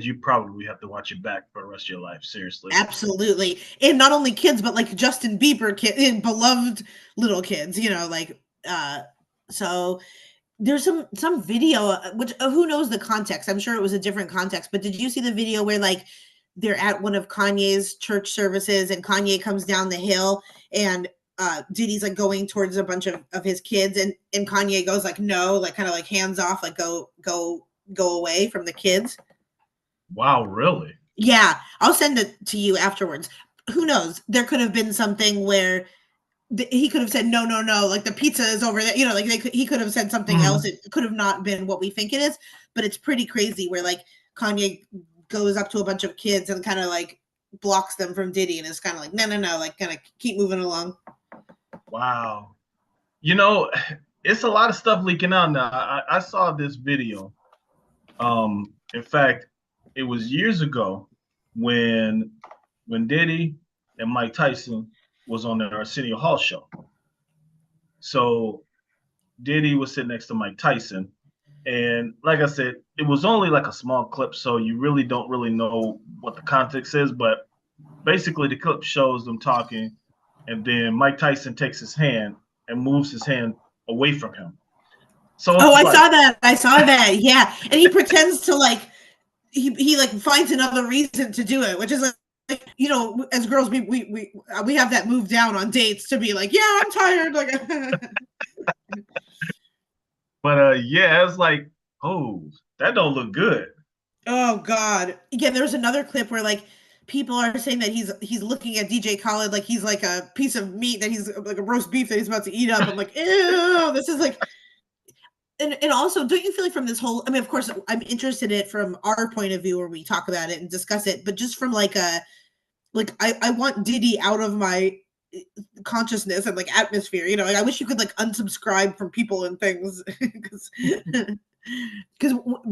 you probably have to watch your back for the rest of your life. Seriously. Absolutely. And not only kids, but like Justin Bieber kid, beloved little kids, like so There's some video, which who knows the context? I'm sure it was a different context, but did you see the video where like they're at one of Kanye's church services and Kanye comes down the hill and Diddy's like going towards a bunch of his kids and Kanye goes like no, like kind of like hands off, like go away from the kids. Wow, really? Yeah, I'll send it to you afterwards. Who knows? There could have been something where he could have said no, no, no, like the pizza is over there. You know, like he could have said something else. It could have not been what we think it is, but it's pretty crazy where like Kanye goes up to a bunch of kids and kind of like blocks them from Diddy and is kind of like no, no, no, like kind of keep moving along. Wow. You know, it's a lot of stuff leaking out now. I saw this video. In fact, it was years ago when Diddy and Mike Tyson was on the Arsenio Hall show. So Diddy was sitting next to Mike Tyson. And like I said, it was only like a small clip, so you really don't really know what the context is. But basically, the clip shows them talking, and then Mike Tyson takes his hand and moves his hand away from him. So oh, I like, saw that. I saw that. Yeah, and he pretends to like he like finds another reason to do it, which is like you know, as girls we have that move down on dates to be like, yeah, I'm tired. Like, but yeah, it's like, oh, that don't look good. oh God, yeah. There's another clip where like people are saying that he's looking at DJ Khaled like he's like a piece of meat that he's like a roast beef that he's about to eat up. I'm like, ew, this is like. And also, don't you feel like from this whole? I mean, of course, I'm interested in it from our point of view, where we talk about it and discuss it, but just from like a like I want Diddy out of my consciousness and like atmosphere. You know, like I wish you could like unsubscribe from people and things because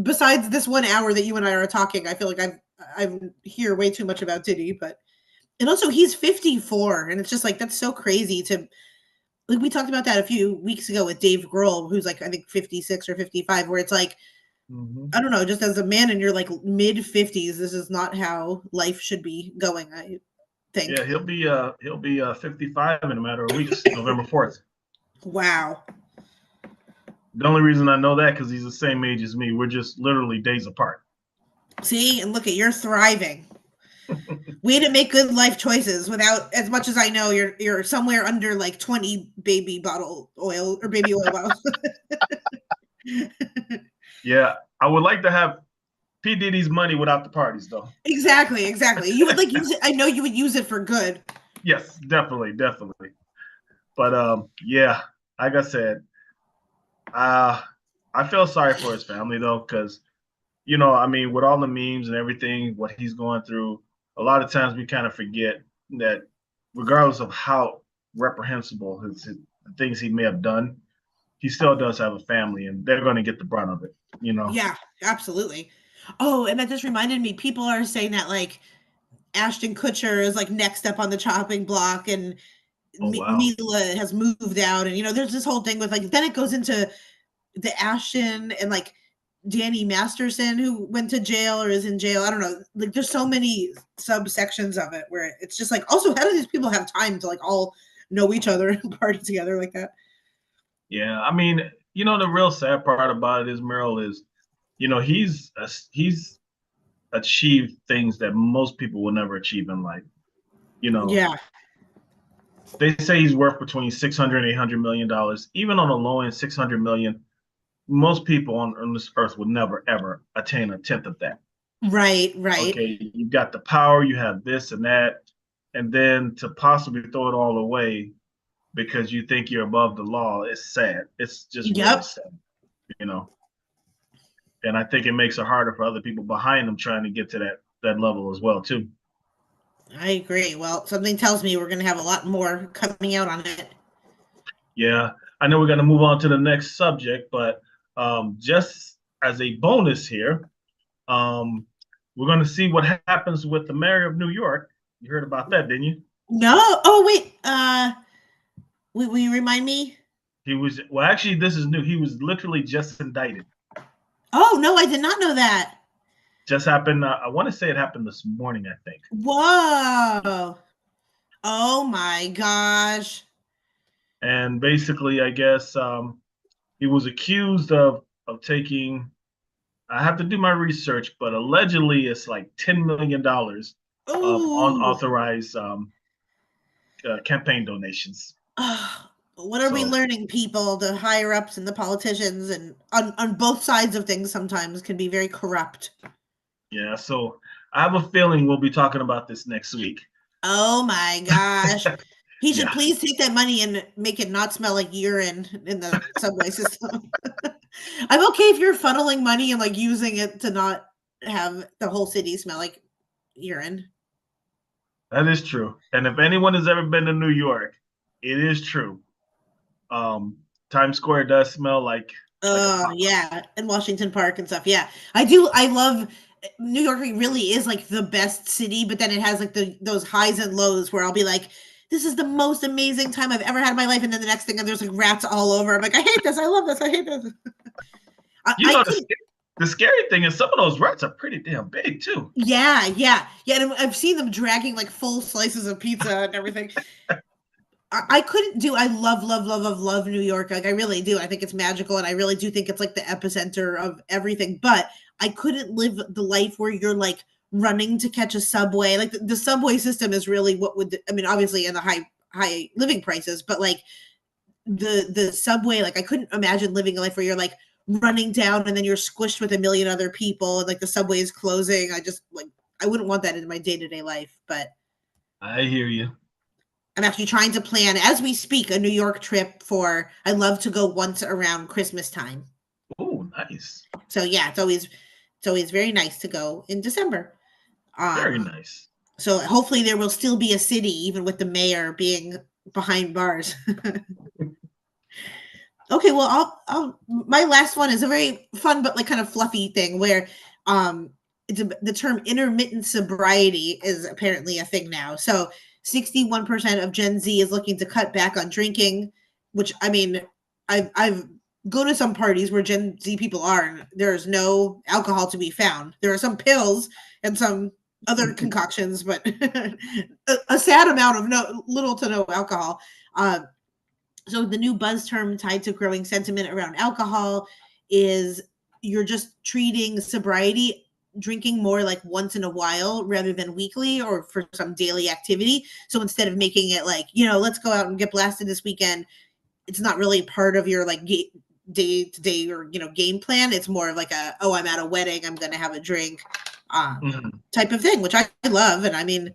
besides this 1 hour that you and I are talking, I feel like I've hear way too much about Diddy. But and also he's 54, and it's just like that's so crazy to like we talked about that a few weeks ago with Dave Grohl, who's like I think 56 or 55, where it's like I don't know, just as a man in your like mid 50s, this is not how life should be going. I think. Yeah, he'll be 55 in a matter of weeks, November 4th. Wow. The only reason I know that because he's the same age as me. We're just literally days apart. See, and look at you're thriving. Way to make good life choices without, as much as I know, you're somewhere under like 20 baby bottle oil or baby oil bottles. Yeah, I would like to have P. Diddy's money without the parties, though. Exactly. You would like use it. I know you would use it for good. Yes, definitely. But yeah, like I said, I feel sorry for his family though, because you know, I mean, with all the memes and everything, what he's going through, a lot of times we kind of forget that regardless of how reprehensible the things he may have done, he still does have a family, and they're going to get the brunt of it. You know. Yeah, absolutely. Oh, and that just reminded me, people are saying that like Ashton Kutcher is like next up on the chopping block and Oh wow. Mila has moved out. And, you know, there's this whole thing with like, then it goes into the Ashton and like Danny Masterson who went to jail or is in jail. I don't know. Like there's so many subsections of it where it's just like, also, how do these people have time to like all know each other and party together like that? Yeah, I mean, you know, the real sad part about it is Merrill is, you know, he's achieved things that most people will never achieve in life. You know, Yeah. they say he's worth between 600 and 800 million dollars. Even on a low end 600 million, most people on this earth would never ever attain a tenth of that. Right. Okay, you've got the power, you have this and that, and then to possibly throw it all away because you think you're above the law is sad. It's just really Yep. sad, you know. And I think it makes it harder for other people behind them trying to get to that level as well too. I agree. Well, something tells me we're going to have a lot more coming out on it. Yeah, I know we're going to move on to the next subject, but just as a bonus here, um, we're going to see what happens with the mayor of New York. You heard about that, didn't you? No. Oh, wait. Will you remind me? He was, well, actually, this is new. He was literally just indicted. Oh, no, I did not know that. Just happened. I want to say it happened this morning, I think. Whoa. Oh my gosh. And basically, I guess He was accused of taking. I have to do my research, but allegedly it's like $10 million of Oh, unauthorized campaign donations. what are we So learning, people? The higher ups and the politicians, and on both sides of things, sometimes can be very corrupt. yeah, so I have a feeling we'll be talking about this next week. Oh my gosh. He should Yeah, please take that money and make it not smell like urine in the subway system. I'm okay if you're funneling money and like using it to not have the whole city smell like urine. that is true. And if anyone has ever been to New York, it is true. Um, Times Square does smell like a pop up. Yeah, in Washington Park and stuff. Yeah, I do. I love New York. Really is like the best city, but then it has like those highs and lows where I'll be like, "This is the most amazing time I've ever had in my life," and then the next thing, and there's like rats all over. I'm like, "I hate this. I love this. I hate this." You I know, could. the scary thing is some of those rats are pretty damn big too. Yeah, yeah, yeah. And I've seen them dragging like full slices of pizza and everything. I couldn't do. I love, love, love, love, love New York. Like I really do. I think it's magical, and I really do think it's like the epicenter of everything. But I couldn't live the life where you're like running to catch a subway. Like the subway system is really what would. I mean, obviously, in the high living prices, but like the subway. Like I couldn't imagine living a life where you're like running down and then you're squished with a million other people, and like the subway is closing. I just like I wouldn't want that in my day to day life. But I hear you. I'm actually trying to plan as we speak a New York trip for I love to go once around Christmas time. Oh, nice. So yeah, it's always very nice to go in December. Very Um nice. so hopefully there will still be a city even with the mayor being behind bars. Okay, well I'll my last one is a very fun but like kind of fluffy thing where um the term intermittent sobriety is apparently a thing now. So 61% of Gen Z is looking to cut back on drinking, which I mean, I've go to some parties where Gen Z people are, and there is no alcohol to be found. There are some pills and some other concoctions, but a sad amount of no little to no alcohol. So the new buzz term tied to growing sentiment around alcohol is you're just treating sobriety drinking more like once in a while rather than weekly or for some daily activity. So instead of making it like, let's go out and get blasted this weekend, it's not really part of your like day to day or game plan. It's more of like I'm at a wedding, I'm going to have a drink Mhm. type of thing, which I love. And I mean,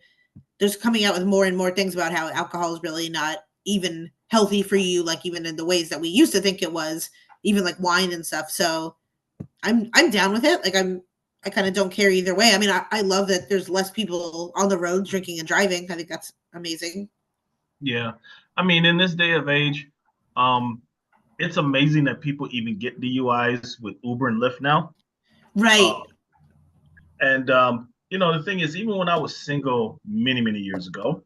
there's coming out with more and more things about how alcohol is really not even healthy for you, like even in the ways that we used to think it was, even like wine and stuff. So I'm down with it. Like I kind of don't care either way. I mean, I love that there's less people on the road drinking and driving. I think that's amazing. Yeah. I mean, in this day of age, um, it's amazing that people even get DUIs with Uber and Lyft now. Uh, Right. and the thing is, even when I was single many, many years ago,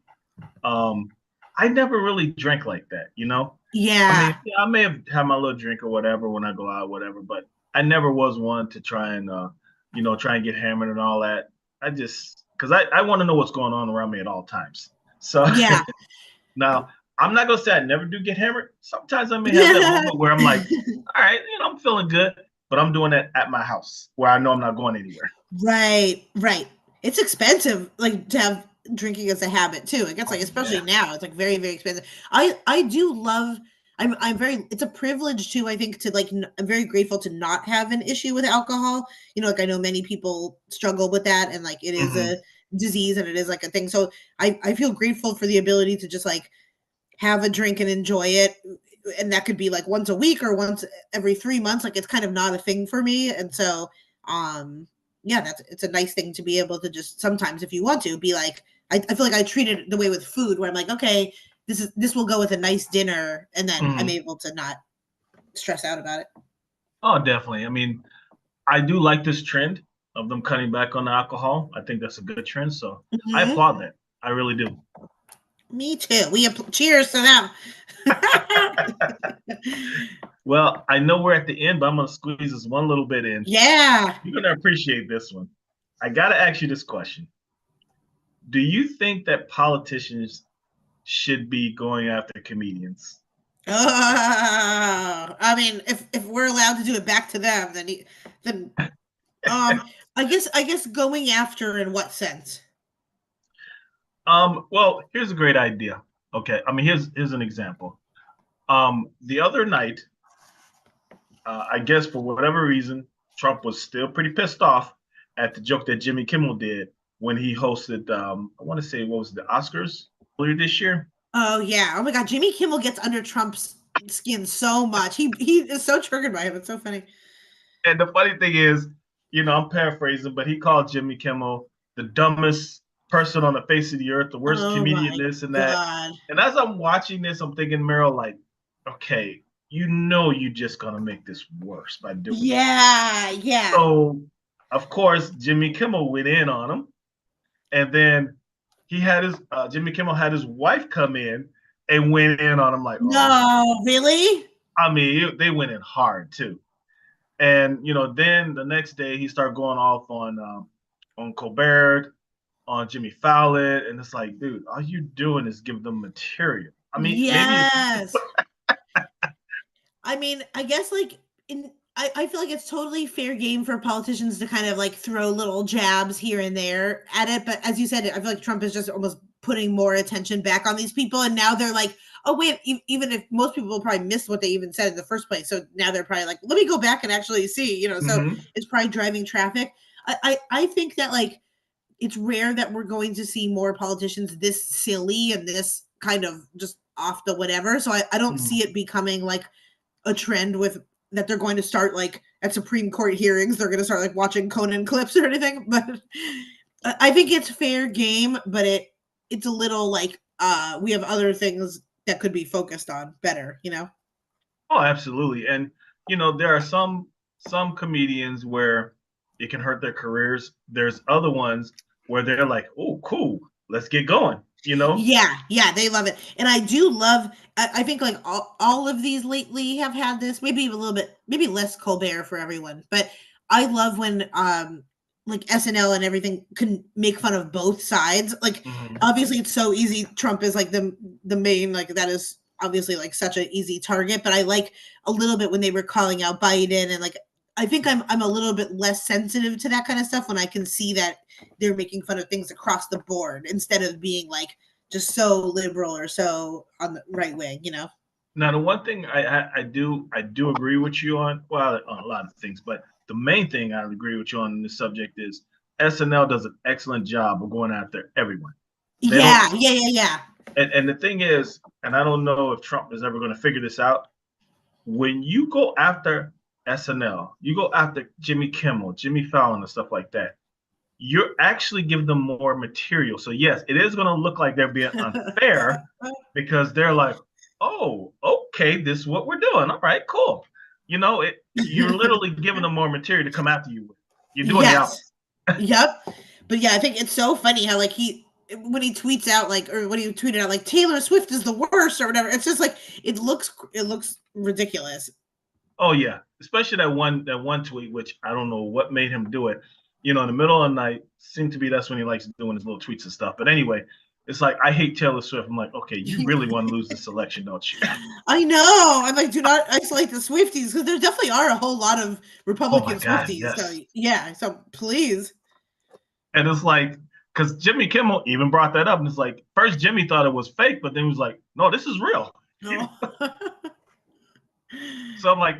um, I never really drank like that. I mean, Yeah. yeah, I may have had my little drink or whatever when I go out, whatever, but I never was one to try and try and get hammered and all that. I just because I want to know what's going on around me at all times. So Yeah. now I'm not gonna say I never do get hammered. Sometimes I may have that moment where I'm like, all right, I'm feeling good, but I'm doing it at my house where I know I'm not going anywhere. Right, right. It's expensive, like to have drinking as a habit too. I guess like Oh especially yeah. now, it's like very, very expensive. I do love. I'm very. It's a privilege too. I think to like. I'm very grateful to not have an issue with alcohol. Like I know many people struggle with that, and like it is Hmm. a disease and it is like a thing. So I feel grateful for the ability to just like have a drink and enjoy it. And that could be like once a week or once every 3 months. Like it's kind of not a thing for me. And so, yeah, it's a nice thing to be able to just sometimes, if you want to, be like, I feel like I treat it the way with food, where I'm like, okay, this will go with a nice dinner, and then I'm Hmm. able to not stress out about it. Oh, definitely. I mean, I do like this trend of them cutting back on the alcohol. I think that's a good trend. So I Mhm. applaud that. I really do. Me too. Cheers to them. Well, I know we're at the end, but I'm going to squeeze this one little bit in. Yeah. You're going to appreciate this one. I got to ask you this question. Do you think that politicians should be going after comedians? I mean, if we're allowed to do it back to them, then I guess going after in what sense? Well, here's a great idea. Okay, I mean, here's an example. The other night, I guess for whatever reason, Trump was still pretty pissed off at the joke that Jimmy Kimmel did when he hosted. I want to say what was it, the Oscars earlier this year. Oh yeah. Oh my God, Jimmy Kimmel gets under Trump's skin so much. He is so triggered by him. It's so funny. And the funny thing is, I'm paraphrasing, but he called Jimmy Kimmel the dumbest person on the face of the earth, the worst Oh comedian, my this and that. God. And as I'm watching this, I'm thinking, Meryl, like, okay, you're just gonna make this worse by doing this. Yeah, yeah. So, of course, Jimmy Kimmel went in on him, and then he had his Jimmy Kimmel had his wife come in and went in on him like, oh my. No, really? I mean, they went in hard too. And then the next day he started going off on Colbert, on Jimmy Fallon, and it's like, dude, all you doing is give them material. I mean, maybe Yes. I mean, I guess like I feel like it's totally fair game for politicians to kind of like throw little jabs here and there at it. But as you said, I feel like Trump is just almost putting more attention back on these people. And now they're like, oh, wait, even if most people probably missed what they even said in the first place. So now they're probably like, let me go back and actually see, so mm-hmm. it's probably driving traffic. I think that like it's rare that we're going to see more politicians this silly and this kind of just off the whatever. So I don't Mm-hmm. see it becoming like a trend with that they're going to start like at Supreme Court hearings. They're going to start like watching Conan clips or anything. But I think it's fair game, but it's a little like we have other things that could be focused on better, Oh, absolutely. And there are some comedians where it can hurt their careers. There's other ones where they're like, oh, cool, let's get going. Yeah, they love it. And I do love, I think like all of these lately have had this, maybe a little bit, maybe less Colbert for everyone, but I love when like SNL and everything can make fun of both sides. Like Mm-hmm. obviously it's so easy. Trump is like the main, like that is obviously like such an easy target, but I like a little bit when they were calling out Biden and like I think I'm a little bit less sensitive to that kind of stuff when I can see that they're making fun of things across the board instead of being like just so liberal or so on the right wing. Now, the one thing I do agree with you on a lot of things, but the main thing I agree with you on this subject is SNL does an excellent job of going after everyone. They don't, Yeah. and the thing is, and I don't know if Trump is ever going to figure this out. When you go after SNL, you go after Jimmy Kimmel, Jimmy Fallon, and stuff like that, you're actually giving them more material. So yes, it is going to look like they're being unfair because they're like, oh, okay, this is what we're doing. All right, cool. You're literally giving them more material to come after you with. You're doing the opposite. Yes. Yep. But yeah, I think it's so funny how like when he tweets out like or when he tweeted out like Taylor Swift is the worst or whatever, it's just like it looks ridiculous. Oh yeah, especially that one tweet, which I don't know what made him do it. In the middle of the night, seemed to be that's when he likes doing his little tweets and stuff. But anyway, it's like I hate Taylor Swift. I'm like, okay, you really want to lose this election, don't you? I know. I'm like, do not isolate the Swifties because there definitely are a whole lot of Oh my Republican God, Swifties. So yes. yeah, so please. And it's like, because Jimmy Kimmel even brought that up, and it's like, first Jimmy thought it was fake, but then he was like, no, this is real. Oh. So I'm like,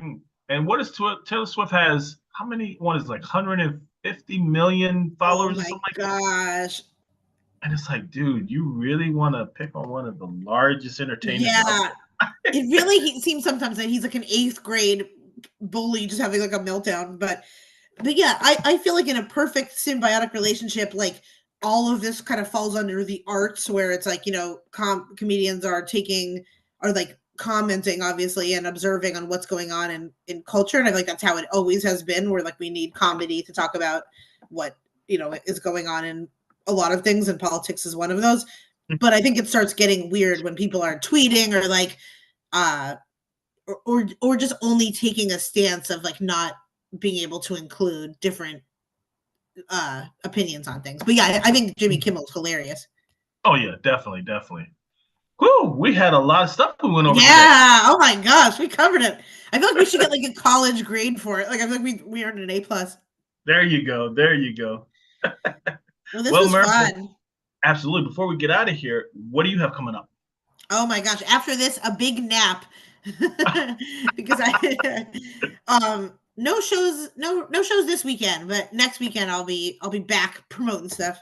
and what is Taylor Swift has? How many? One is like 150 million Oh followers or my something like that. gosh. And it's like, dude, you really want to pick on one of the largest entertainers out Yeah. It really seems sometimes that he's like an eighth grade bully just having like a meltdown. But yeah, I feel like in a perfect symbiotic relationship, like all of this kind of falls under the arts where it's like, comedians are like commenting obviously and observing on what's going on in culture. And I feel like that's how it always has been, where like we need comedy to talk about what, is going on in a lot of things, and politics is one of those. there. But I think it starts getting weird when people are tweeting or like uh or just only taking a stance of like not being able to include different opinions on things. But yeah, I think Jimmy Kimmel's hilarious. Oh yeah, definitely, definitely. Whew, we had a lot of stuff we went over today. Yeah. Oh my gosh, we covered it. I feel like we should get like a college grade for it. Like I feel like we earned an A+. There you go. There you go. Well, this Well, was Murph, fun. absolutely. Before we get out of here, what do you have coming up? Oh my gosh. After this, a big nap. Because I no shows, no shows this weekend, but next weekend I'll be back promoting stuff.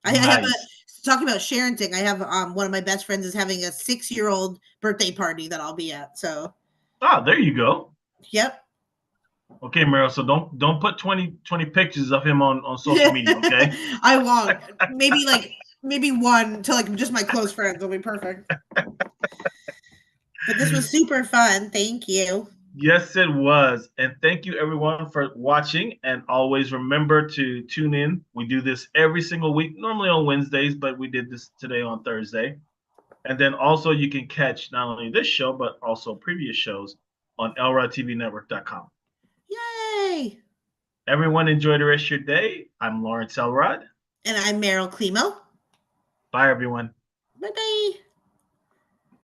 I have a Nice. talking about sharenting. I have one of my best friends is having a 6-year-old birthday party that I'll be at. So Ah, there you go. yep. Okay, Meryl. So don't put 20 pictures of him on social media, okay? I won't. Maybe one to like just my close friends will be perfect. But this was super fun. Thank you. Yes, it was. And thank you everyone for watching. And always remember to tune in. We do this every single week, normally on Wednesdays, but we did this today on Thursday. And then also you can catch not only this show, but also previous shows on elrodtvnetwork.com. Yay! Everyone enjoy the rest of your day. I'm Lawrence Elrod. And I'm Meryl Climo. Bye, everyone. Bye bye.